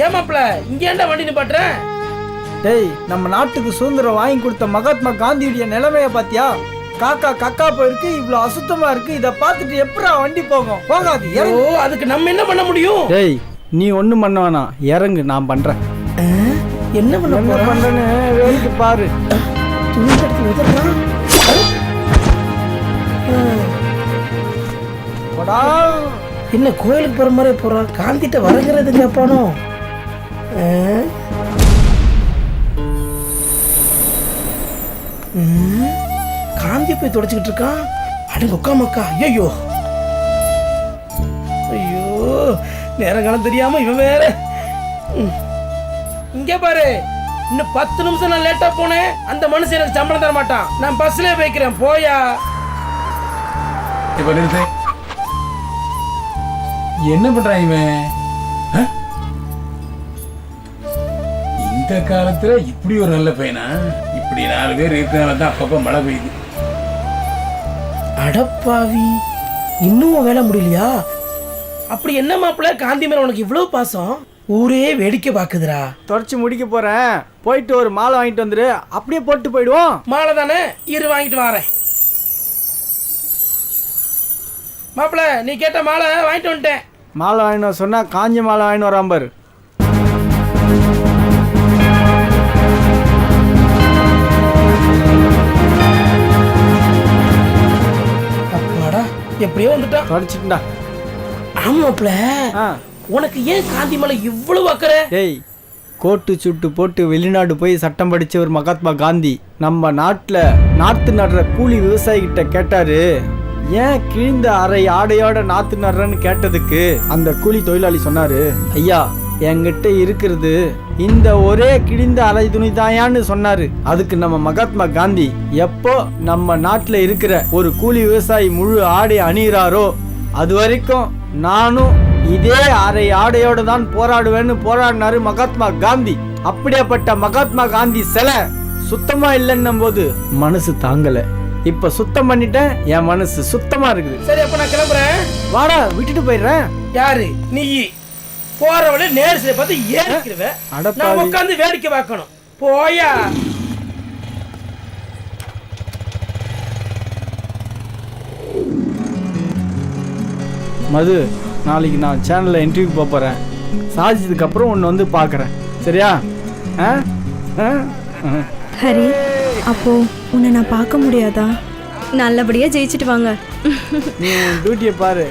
ஏமாப்ல இங்க ஏன்டா வண்டி நிப்பாட்டுறேன்? டேய், நம்ம நாட்டுக்கு சுதந்திரம் வாங்கி கொடுத்த மகாத்மா காந்தியுடைய நிலைமைய பாத்தியா? காக்கா கக்கா போயிருக்கு, இவ்வளவு அசுத்தமா இருக்கு. இத பார்த்துட்டு எப்படா வண்டி போகும்? போகாது. ஓ, அதுக்கு நம்ம என்ன பண்ண முடியும்? டேய், நீ ஒண்ணும் பண்ண வேணாம், இறங்கு, நான் பண்றேன். என்ன பண்றேன்னு வேலைக்கு பாரு. துணி எடுத்து உதறலாம். என்ன கோயிலுக்கு போற மாதிரி போறா? காந்திட்ட வரங்கிறது கேப்பானோ? காந்தி போய் தொடச்சுக்கிட்டு இருக்கான். அடங்க உக்கா மக்கா. ஐயோ ஐயோ, நேரங்காலம் தெரியாம இவன் வேற. இங்க பாரு, இன்னும் 10 நிமிஷம் நான் லேட்டா போனேன், அந்த மனுஷன் எனக்கு சம்பளம் தர மாட்டான். நான் பஸ்ல போய்க்கிறேன், போயா. என்ன பண்றான் இவன்? இந்த காலத்துல இப்படி ஒரு நல்ல பையனா? இப்படி 4 பேர் இருக்கிறனால தான் அப்பப்ப மழை பெய்யுது. அடப்பாவி, இன்னும் வேலை முடியலையா? அப்படி என்ன மாப்பிள்ள காந்தி மேல உனக்கு இவ்வளவு பாசம்? ஊரே வேடிக்கை பாக்குதுடா. தொடச்சு முடிக்க போறேன், போயிட்டு ஒரு மாலை வாங்கிட்டு வந்துரு, அப்படியே போட்டு போயிடுவோம். மாலை தானே, இரு வாங்கிட்டு வரேன். மாப்பிள்ள, நீ கேட்ட மாலை வாங்கிட்டு வந்துட்டேன். மாலை வாங்கினு சொன்னா காஞ்ச மாலை வாங்கினு வரான் பாரு. அப்பாடா, எப்படியோ வந்துட்டான். தொடச்சிட்டா. ஆமாப்ல, உனக்கு ஏன் காந்தி மேல இவ்வளவு அக்கறை? டேய், கோட்டு சுட்டு போட்டு வெளிநாடு போய் சட்டம் படிச்ச ஒரு மகாத்மா காந்தி நம்ம நாட்டுல நாத்து நடுற கூலி விவசாயி கிட்ட கேட்டாரு, ஏன் கிழிந்த அரை ஆடையோட நாத்து நடுறன்னு கேட்டதுக்கு அந்த கூலி தொழிலாளி சொன்னாரு, ஐயா என்கிட்ட இருக்கிறது இந்த ஒரே கிழிந்த அரை துணி தாயான்னு சொன்னாரு. அதுக்கு நம்ம மகாத்மா காந்தி எப்போ நம்ம நாட்டுல இருக்கிற ஒரு கூலி விவசாயி முழு ஆடை அணிகிறாரோ அது வரைக்கும் நானும் இதே அரை ஆடையோட தான் போராடுவேன்னு போராடினாரு மகாத்மா காந்தி. அப்படியாப்பட்ட மகாத்மா காந்தி சிலை சுத்தமா இல்லைன்னும் போது மனசு தாங்கல. இப்ப சுத்தம் பண்ணிட்டேன், என் மனசு சுத்தமா இருக்குது. சரி, அப்ப நான் கிளம்புறேன். வாடா, விட்டுட்டு போயிடுறேன். யாரு நீ? போறவளே நேர்சில பார்த்து ஏறிக்கிறவ, நான் உட்கார்ந்து வேடிக்கை பார்க்கணும். போயா. மது, நாளைக்கு நான் சேனல்ல இன்டர்வியூ போறேன். சாதிச்சதுக்கு அப்புறம் ஒன்னு வந்து பாக்குறேன், சரியா? ஹரி, அப்போ உன்னை நான் பார்க்க முடியாதா? நல்லபடியா ஜெயிச்சிட்டு வாங்க. நீ டியூட்டியை பாரு.